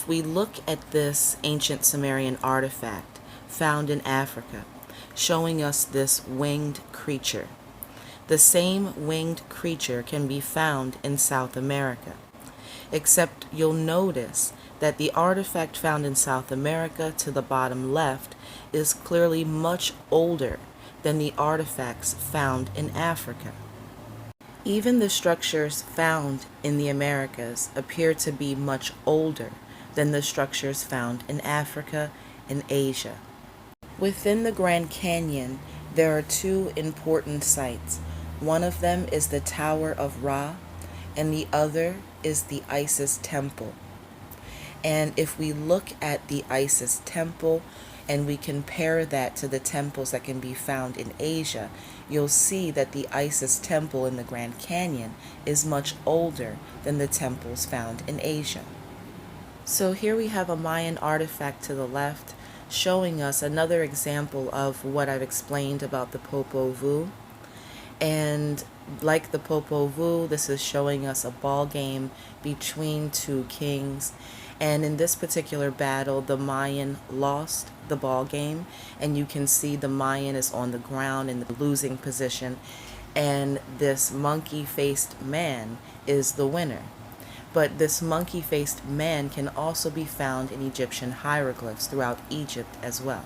we look at this ancient Sumerian artifact found in Africa, showing us this winged creature, the same winged creature can be found in South America, except you'll notice that the artifact found in South America to the bottom left is clearly much older than the artifacts found in Africa. Even the structures found in the Americas appear to be much older than the structures found in Africa and Asia. Within the Grand Canyon, there are two important sites. One of them is the Tower of Ra, and the other is the Isis Temple. And if we look at the Isis Temple and we compare that to the temples that can be found in Asia, you'll see that the Isis Temple in the Grand Canyon is much older than the temples found in Asia. So here we have a Mayan artifact to the left, showing us another example of what I've explained about the Popol Vuh. And like the Popol Vuh, this is showing us a ball game between two kings. And in this particular battle, the Mayan lost the ball game. And you can see the Mayan is on the ground in the losing position. And this monkey-faced man is the winner. But this monkey-faced man can also be found in Egyptian hieroglyphs throughout Egypt as well.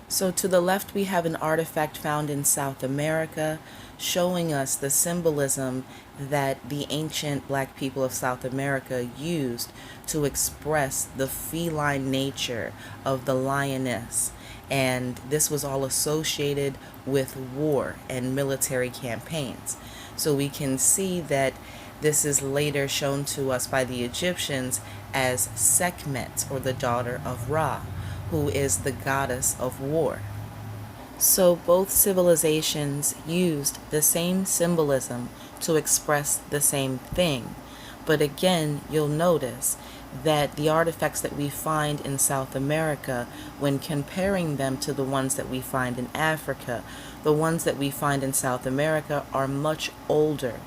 So to the left we have an artifact found in South America showing us the symbolism that the ancient black people of South America used to express the feline nature of the lioness. And this was all associated with war and military campaigns. So we can see that this is later shown to us by the Egyptians as Sekhmet, or the daughter of Ra, who is the goddess of war. So both civilizations used the same symbolism to express the same thing. But again, you'll notice that the artifacts that we find in South America, when comparing them to the ones that we find in Africa, the ones that we find in South America are much older.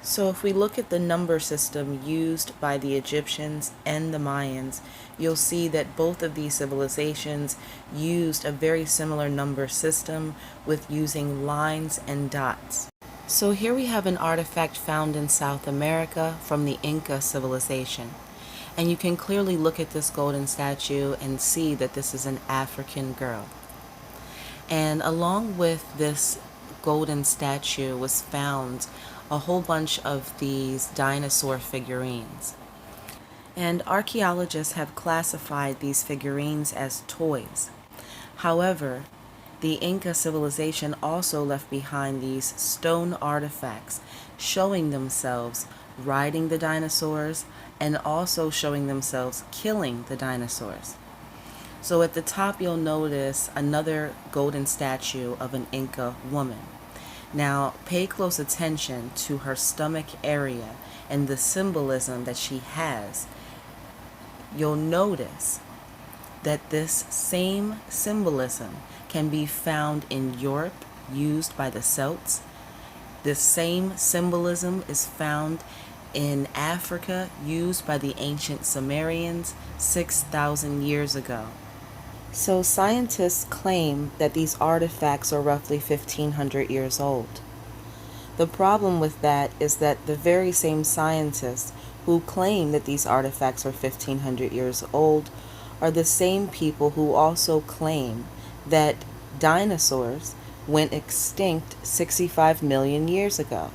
So if we look at the number system used by the Egyptians and the Mayans, you'll see that both of these civilizations used a very similar number system with using lines and dots. So here we have an artifact found in South America from the Inca civilization. And you can clearly look at this golden statue and see that this is an African girl. And along with this golden statue was found a whole bunch of these dinosaur figurines. And archaeologists have classified these figurines as toys. However, the Inca civilization also left behind these stone artifacts showing themselves riding the dinosaurs and also showing themselves killing the dinosaurs. So at the top you'll notice another golden statue of an Inca woman. Now pay close attention to her stomach area and the symbolism that she has. You'll notice that this same symbolism can be found in Europe, used by the Celts. The same symbolism is found in Africa, used by the ancient Sumerians 6,000 years ago. So scientists claim that these artifacts are roughly 1,500 years old. The problem with that is that the very same scientists who claim that these artifacts are 1,500 years old are the same people who also claim that dinosaurs went extinct 65 million years ago.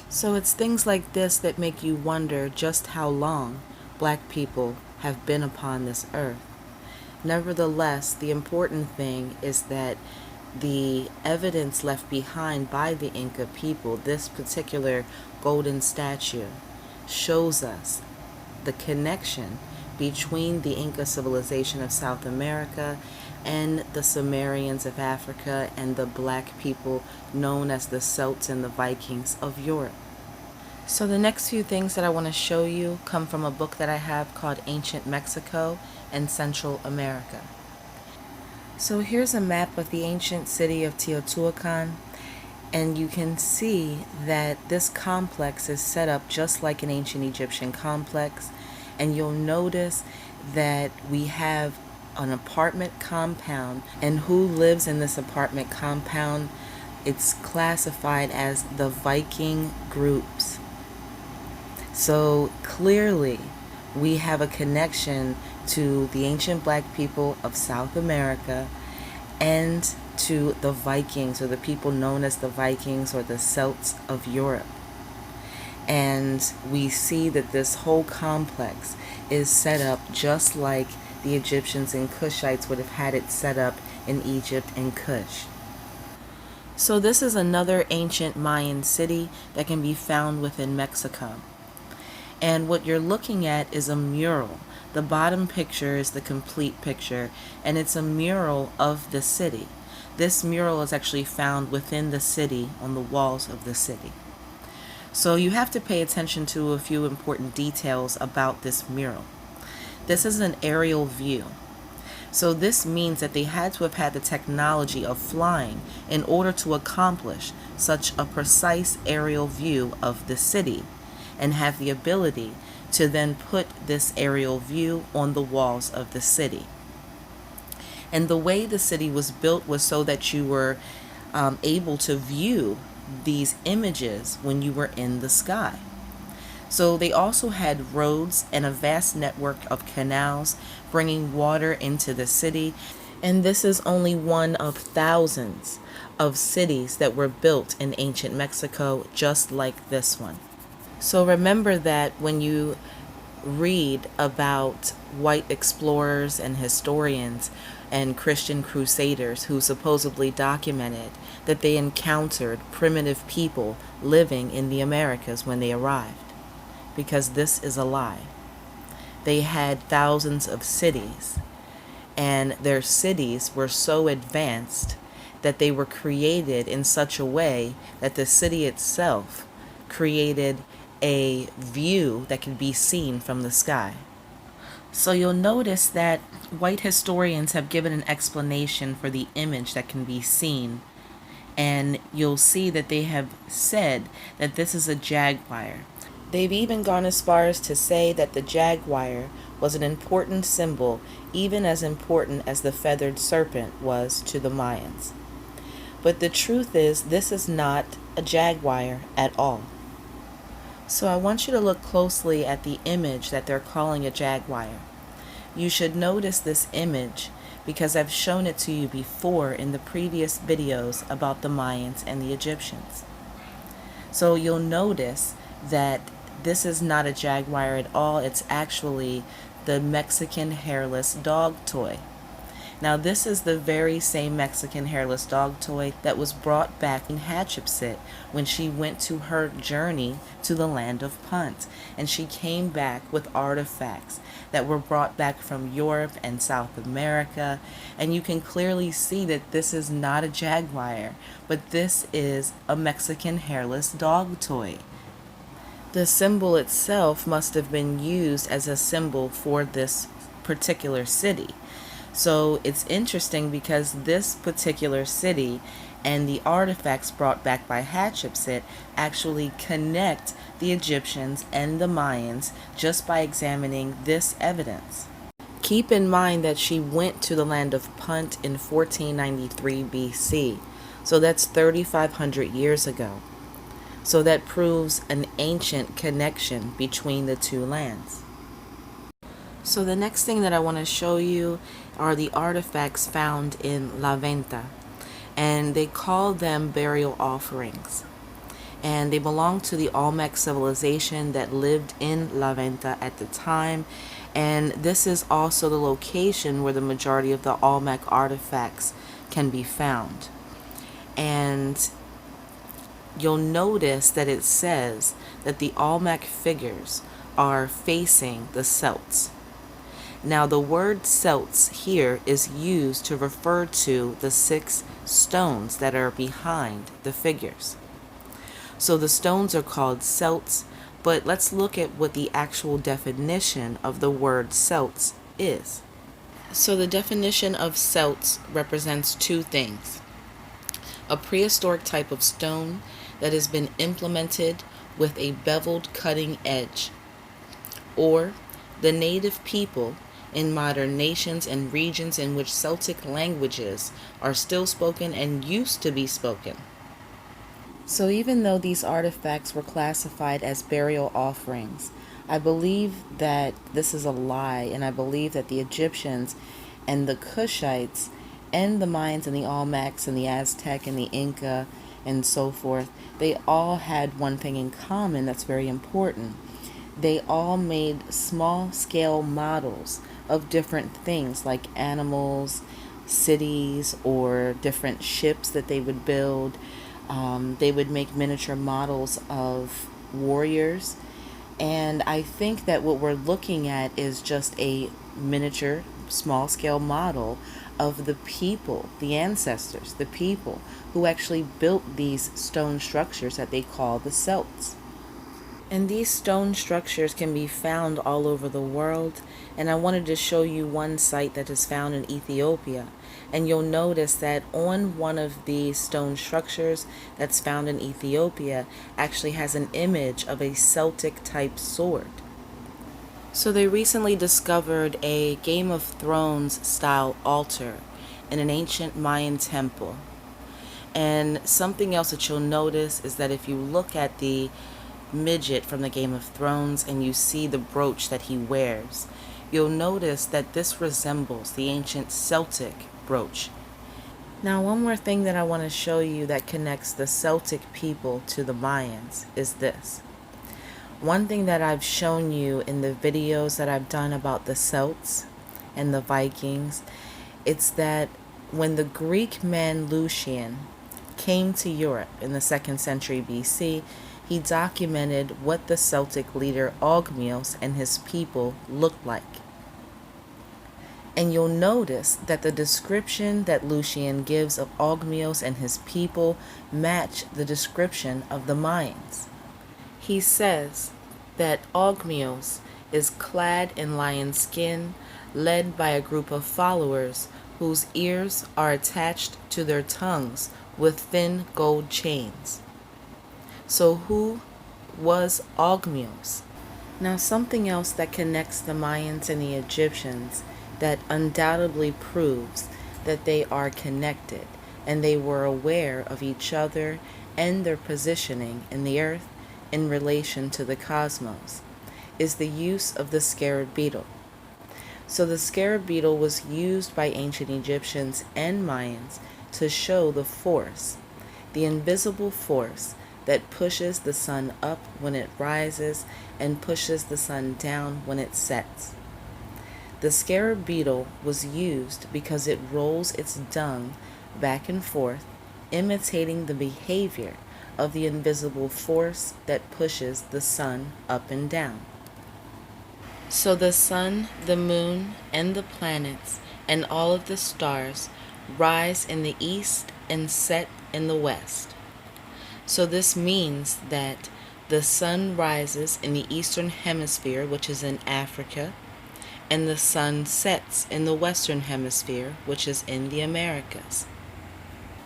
So it's things like this that make you wonder just how long black people have been upon this earth. Nevertheless, the important thing is that the evidence left behind by the Inca people, this particular golden statue, shows us the connection between the Inca civilization of South America and the Sumerians of Africa and the black people known as the Celts and the Vikings of Europe. So the next few things that I want to show you come from a book that I have called Ancient Mexico and Central America. So here's a map of the ancient city of Teotihuacan, and you can see that this complex is set up just like an ancient Egyptian complex, And you'll notice that we have an apartment compound, and who lives in this apartment compound? It's classified as the Viking groups. So clearly, we have a connection to the ancient black people of South America and to the Vikings, or the people known as the Vikings or the Celts of Europe. And we see that this whole complex is set up just like the Egyptians and Cushites would have had it set up in Egypt and Cush. So this is another ancient Mayan city that can be found within Mexico. And what you're looking at is a mural. The bottom picture is the complete picture, and it's a mural of the city. This mural is actually found within the city, on the walls of the city. So you have to pay attention to a few important details about this mural. This is an aerial view. So this means that they had to have had the technology of flying in order to accomplish such a precise aerial view of the city, and have the ability to then put this aerial view on the walls of the city. And the way the city was built was so that you were able to view these images when you were in the sky. So they also had roads and a vast network of canals bringing water into the city. And this is only one of thousands of cities that were built in ancient Mexico, just like this one. So remember that when you read about white explorers and historians and Christian crusaders who supposedly documented that they encountered primitive people living in the Americas when they arrived, because this is a lie. They had thousands of cities, and their cities were so advanced that they were created in such a way that the city itself created a view that could be seen from the sky. So you'll notice that white historians have given an explanation for the image that can be seen, and you'll see that they have said that this is a jaguar. They've even gone as far as to say that the jaguar was an important symbol, even as important as the feathered serpent was to the Mayans. But the truth is, this is not a jaguar at all. So I want you to look closely at the image that they're calling a jaguar. You should notice this image because I've shown it to you before in the previous videos about the Mayans and the Egyptians. So you'll notice that this is not a jaguar at all. It's actually the Mexican hairless dog toy. Now this is the very same Mexican hairless dog toy that was brought back in Hatshepsut when she went to her journey to the land of Punt. And she came back with artifacts that were brought back from Europe and South America. And you can clearly see that this is not a jaguar, but this is a Mexican hairless dog toy. The symbol itself must have been used as a symbol for this particular city. So it's interesting because this particular city and the artifacts brought back by Hatshepsut actually connect the Egyptians and the Mayans just by examining this evidence. Keep in mind that she went to the land of Punt in 1493 BC, so that's 3,500 years ago. So that proves an ancient connection between the two lands. So the next thing that I want to show you are the artifacts found in La Venta, and they call them burial offerings. And they belong to the Olmec civilization that lived in La Venta at the time, and this is also the location where the majority of the Olmec artifacts can be found. And you'll notice that it says that the Olmec figures are facing the Celts. Now the word Celts here is used to refer to the 6 stones that are behind the figures. So the stones are called Celts, but let's look at what the actual definition of the word Celts is. So the definition of Celts represents 2 things. A prehistoric type of stone that has been implemented with a beveled cutting edge, or The native people in modern nations and regions in which Celtic languages are still spoken and used to be spoken. So even though these artifacts were classified as burial offerings, I believe that this is a lie, and I believe that the Egyptians and the Cushites and the Mayans and the Olmecs and the Aztec and the Inca and so forth, they all had one thing in common that's very important. They all made small scale models of different things like animals, cities, or different ships that they would build. They would make miniature models of warriors. And I think that what we're looking at is just a miniature, small scale model of the people, the ancestors, the people who actually built these stone structures that they call the Celts. And these stone structures can be found all over the world. And I wanted to show you one site that is found in Ethiopia. And you'll notice that on one of these stone structures that's found in Ethiopia actually has an image of a Celtic type sword. So they recently discovered a Game of Thrones style altar in an ancient Mayan temple. And something else that you'll notice is that if you look at the midget from the Game of Thrones and you see the brooch that he wears, you'll notice that this resembles the ancient Celtic brooch. Now, one more thing that I want to show you that connects the Celtic people to the Mayans is this. One thing that I've shown you in the videos that I've done about the Celts and the Vikings, it's that when the Greek man Lucian came to Europe in the 2nd century BC, he documented what the Celtic leader Ogmios and his people looked like. And you'll notice that the description that Lucian gives of Ogmios and his people match the description of the Mayans. He says that Ogmios is clad in lion skin, led by a group of followers whose ears are attached to their tongues with thin gold chains. So who was Ogmios? Now, something else that connects the Mayans and the Egyptians that undoubtedly proves that they are connected and they were aware of each other and their positioning in the earth in relation to the cosmos is the use of the scarab beetle. So the scarab beetle was used by ancient Egyptians and Mayans to show the force, the invisible force that pushes the sun up when it rises and pushes the sun down when it sets. The scarab beetle was used because it rolls its dung back and forth, imitating the behavior of the invisible force that pushes the sun up and down. So the sun, the moon, and the planets, and all of the stars rise in the east and set in the west. So this means that the sun rises in the eastern hemisphere, which is in Africa, and the sun sets in the western hemisphere, which is in the Americas.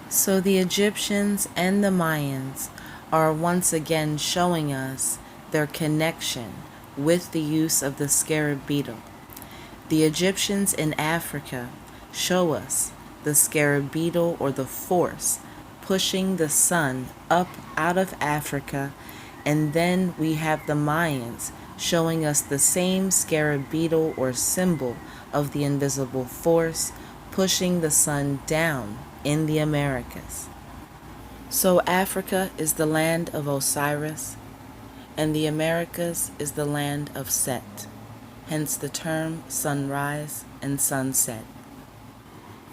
So the Egyptians and the Mayans are once again showing us their connection with the use of the scarab beetle. The Egyptians in Africa show us the scarab beetle, or the force pushing the sun up out of Africa, and then we have the Mayans showing us the same scarab beetle or symbol of the invisible force pushing the sun down in the Americas. So Africa is the land of Osiris, and the Americas is the land of Set, hence the term sunrise and sunset.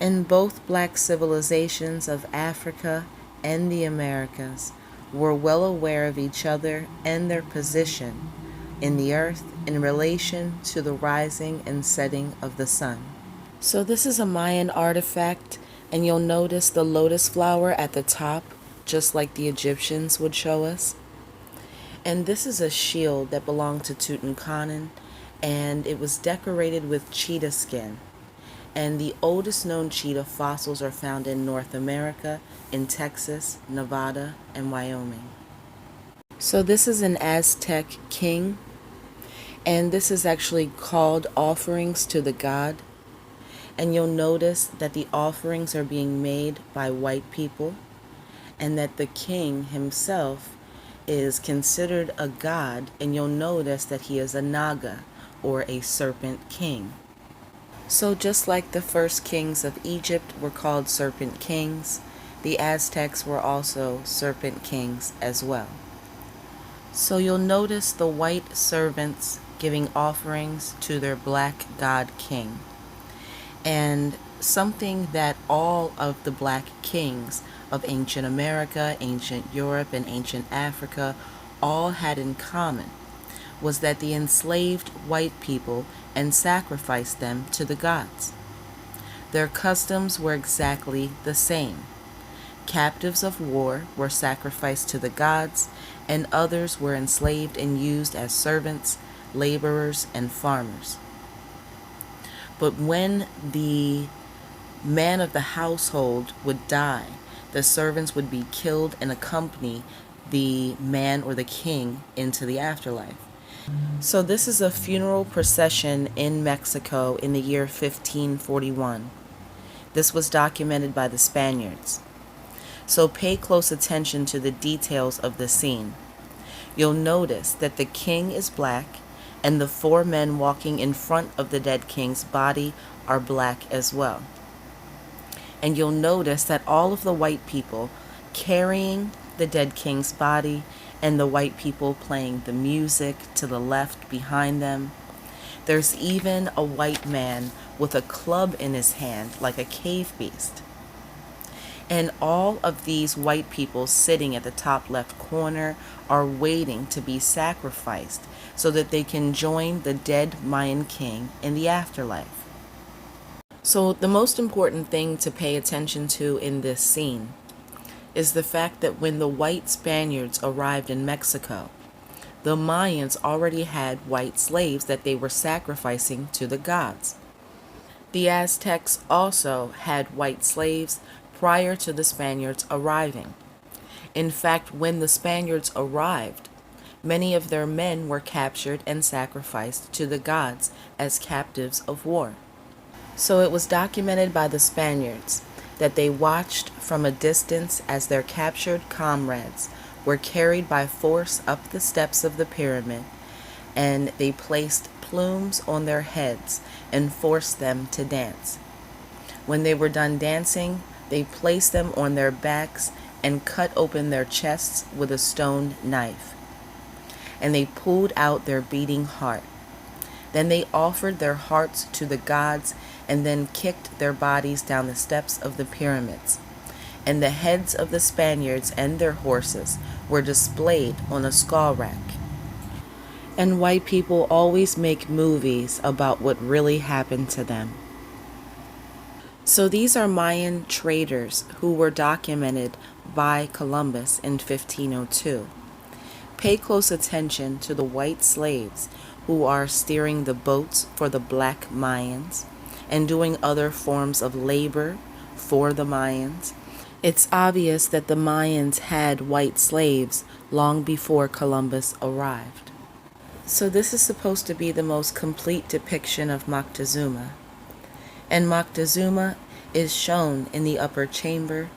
And both black civilizations of Africa and the Americas were well aware of each other and their position in the earth in relation to the rising and setting of the sun. So this is a Mayan artifact, and you'll notice the lotus flower at the top, just like the Egyptians would show us. And this is a shield that belonged to Tutankhamun, and it was decorated with cheetah skin. And the oldest known cheetah fossils are found in North America, in Texas, Nevada, and Wyoming. So this is an Aztec king, And this is actually called offerings to the god. And you'll notice that the offerings are being made by white people, and that the king himself is considered a god, and you'll notice that he is a naga, or a serpent king. So just like the first kings of Egypt were called serpent kings, the Aztecs were also serpent kings as well. So you'll notice the white servants giving offerings to their black god king. And something that all of the black kings of ancient America, ancient Europe, and ancient Africa all had in common was that they enslaved white people and sacrificed them to the gods. Their customs were exactly the same. Captives of war were sacrificed to the gods, and others were enslaved and used as servants, laborers, and farmers. But when the man of the household would die, the servants would be killed and accompany the man or the king into the afterlife. So this is a funeral procession in Mexico in the year 1541. This was documented by the Spaniards. So pay close attention to the details of the scene. You'll notice that the king is black, and the four men walking in front of the dead king's body are black as well. And you'll notice that all of the white people carrying the dead king's body, and the white people playing the music to the left behind them. There's even a white man with a club in his hand like a cave beast. And all of these white people sitting at the top left corner are waiting to be sacrificed so that they can join the dead Mayan king in the afterlife. So the most important thing to pay attention to in this scene is the fact that when the white Spaniards arrived in Mexico, the Mayans already had white slaves that they were sacrificing to the gods. The Aztecs also had white slaves prior to the Spaniards arriving. In fact, when the Spaniards arrived, many of their men were captured and sacrificed to the gods as captives of war. So it was documented by the Spaniards that they watched from a distance as their captured comrades were carried by force up the steps of the pyramid, and they placed plumes on their heads and forced them to dance. When they were done dancing, they placed them on their backs and cut open their chests with a stone knife. And they pulled out their beating heart. Then they offered their hearts to the gods and then kicked their bodies down the steps of the pyramids. And the heads of the Spaniards and their horses were displayed on a skull rack. And white people always make movies about what really happened to them. So these are Mayan traders who were documented by Columbus in 1502. Pay close attention to the white slaves who are steering the boats for the black Mayans and doing other forms of labor for the Mayans. It's obvious that the Mayans had white slaves long before Columbus arrived. So this is supposed to be the most complete depiction of Moctezuma. And Moctezuma is shown in the upper chamber.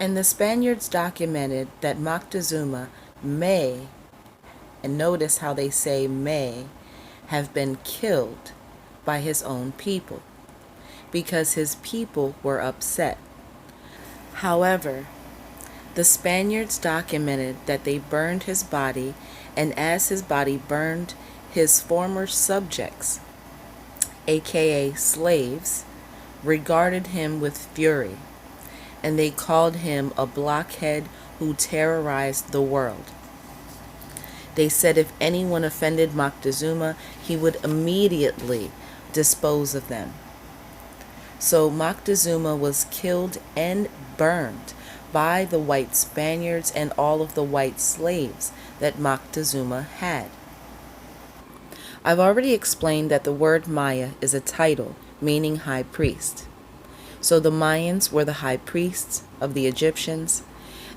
And the Spaniards documented that Moctezuma may, and notice how they say may, have been killed by his own people because his people were upset. However, the Spaniards documented that they burned his body, and as his body burned, his former subjects, aka slaves, regarded him with fury, and they called him a blockhead who terrorized the world. They said if anyone offended Moctezuma, he would immediately dispose of them. So Moctezuma was killed and burned by the white Spaniards and all of the white slaves that Moctezuma had. I've already explained that the word Maya is a title meaning high priest. So the Mayans were the high priests of the Egyptians,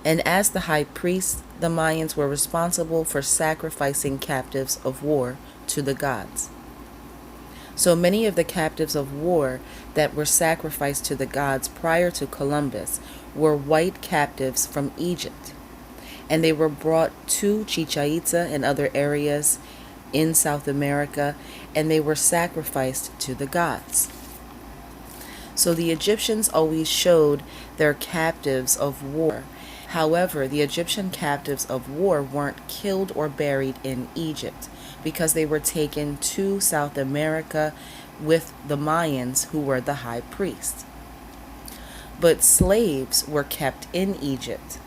And as the high priests, the Mayans were responsible for sacrificing captives of war to the gods. So many of the captives of war that were sacrificed to the gods prior to Columbus were white captives from Egypt. And they were brought to Chichen Itza and other areas in South America, and they were sacrificed to the gods. So the Egyptians always showed their captives of war. However, the Egyptian captives of war weren't killed or buried in Egypt because they were taken to South America with the Mayans, who were the high priests. But slaves were kept in Egypt.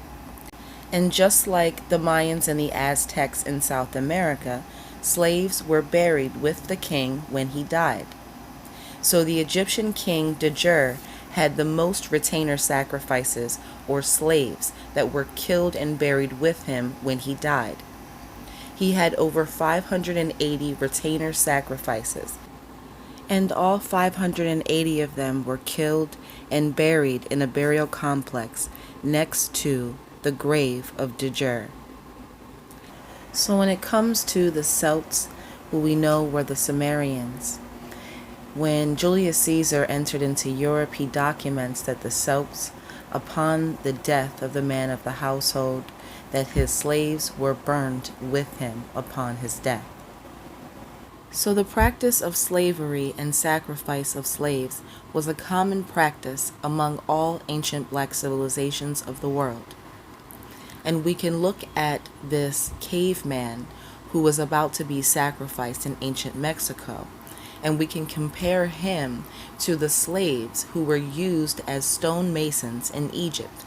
And just like the Mayans and the Aztecs in South America, slaves were buried with the king when he died. So the Egyptian king Djur had the most retainer sacrifices, or slaves, that were killed and buried with him when he died. He had over 580 retainer sacrifices, and all 580 of them were killed and buried in a burial complex next to the grave of Djur. So when it comes to the Celts, who we know were the Sumerians, when Julius Caesar entered into Europe, he documents that the Celts, upon the death of the man of the household, that his slaves were burned with him upon his death. So the practice of slavery and sacrifice of slaves was a common practice among all ancient black civilizations of the world. And we can look at this caveman who was about to be sacrificed in ancient Mexico, and we can compare him to the slaves who were used as stonemasons in Egypt.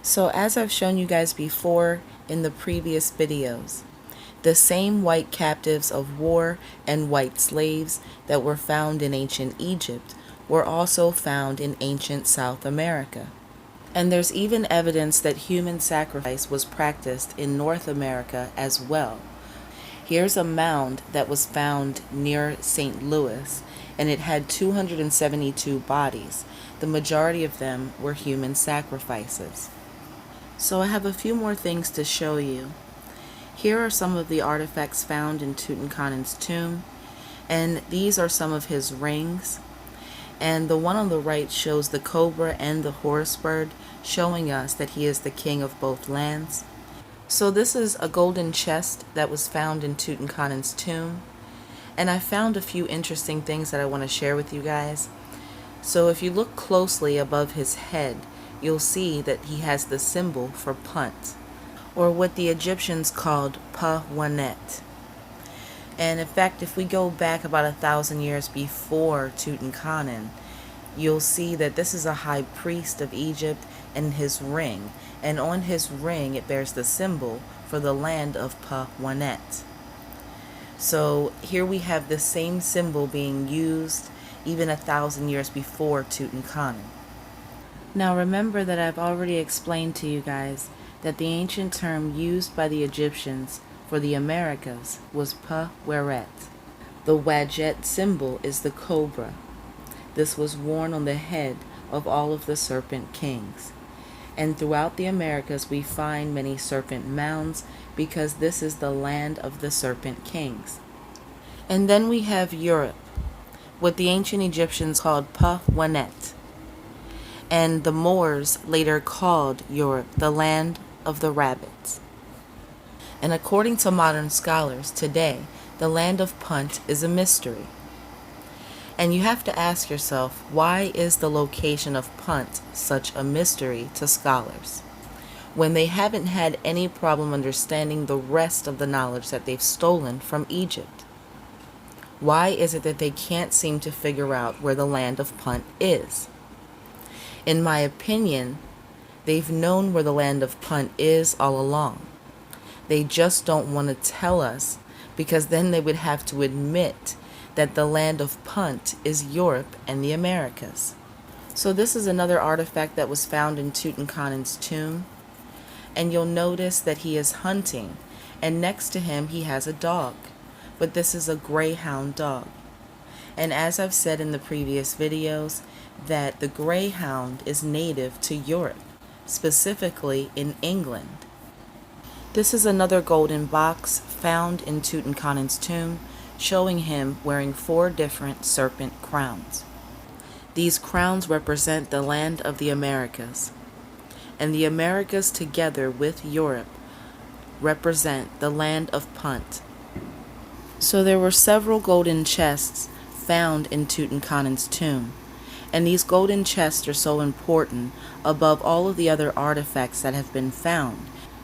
So as I've shown you guys before in the previous videos, the same white captives of war and white slaves that were found in ancient Egypt were also found in ancient South America. And there's even evidence that human sacrifice was practiced in North America as well. Here's a mound that was found near St. Louis, and it had 272 bodies. The majority of them were human sacrifices. So I have a few more things to show you. Here are some of the artifacts found in Tutankhamen's tomb, and these are some of his rings. And the one on the right shows the cobra and the horse bird, showing us that he is the king of both lands. So this is a golden chest that was found in Tutankhamen's tomb, and I found a few interesting things that I want to share with you guys. So if you look closely above his head, you'll see that he has the symbol for Punt, or what the Egyptians called Pawanet. And in fact, if we go back about 1,000 years before Tutankhamun, you'll see that this is a high priest of Egypt and his ring. And on his ring, it bears the symbol for the land of Pawanet. So here we have the same symbol being used even 1,000 years before Tutankhamun. Now remember that I've already explained to you guys that the ancient term used by the Egyptians for the Americas was Paweret. The Wadjet symbol is the cobra. This was worn on the head of all of the serpent kings. And throughout the Americas we find many serpent mounds because this is the land of the serpent kings. And then we have Europe, what the ancient Egyptians called Pawanet. And the Moors later called Europe the land of the rabbits. And according to modern scholars today, the land of Punt is a mystery. And you have to ask yourself, why is the location of Punt such a mystery to scholars, when they haven't had any problem understanding the rest of the knowledge that they've stolen from Egypt? Why is it that they can't seem to figure out where the land of Punt is? In my opinion, they've known where the land of Punt is all along. They just don't want to tell us, because then they would have to admit that the land of Punt is Europe and the Americas. So this is another artifact that was found in Tutankhamen's tomb, and you'll notice that he is hunting, and next to him he has a dog, but this is a greyhound dog. And as I've said in the previous videos, that the greyhound is native to Europe. specifically in England. This is another golden box found in Tutankhamun's tomb, showing him wearing 4 different serpent crowns. These crowns represent the land of the Americas, and the Americas together with Europe represent the land of Punt. So there were several golden chests found in Tutankhamun's tomb, and these golden chests are so important above all of the other artifacts that have been found,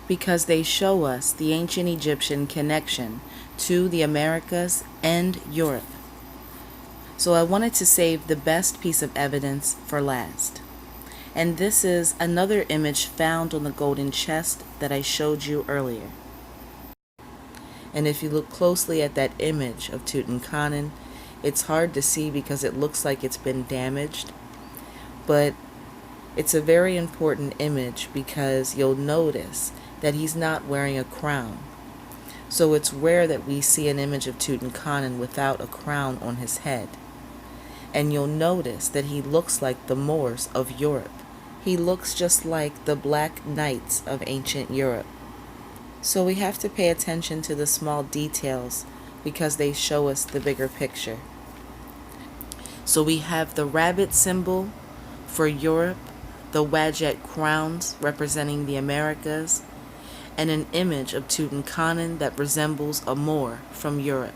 because they show us the ancient Egyptian connection to the Americas and Europe. So I wanted to save the best piece of evidence for last. And this is another image found on the golden chest that I showed you earlier. And if you look closely at that image of Tutankhamun, it's hard to see because it looks like it's been damaged, but it's a very important image because you'll notice that he's not wearing a crown. So it's rare that we see an image of Tutankhamun without a crown on his head. And you'll notice that he looks like the Moors of Europe. He looks just like the Black Knights of ancient Europe. So we have to pay attention to the small details because they show us the bigger picture. So we have the rabbit symbol for Europe, the Wadjet crowns representing the Americas, and an image of Tutankhamun that resembles a Moor from Europe.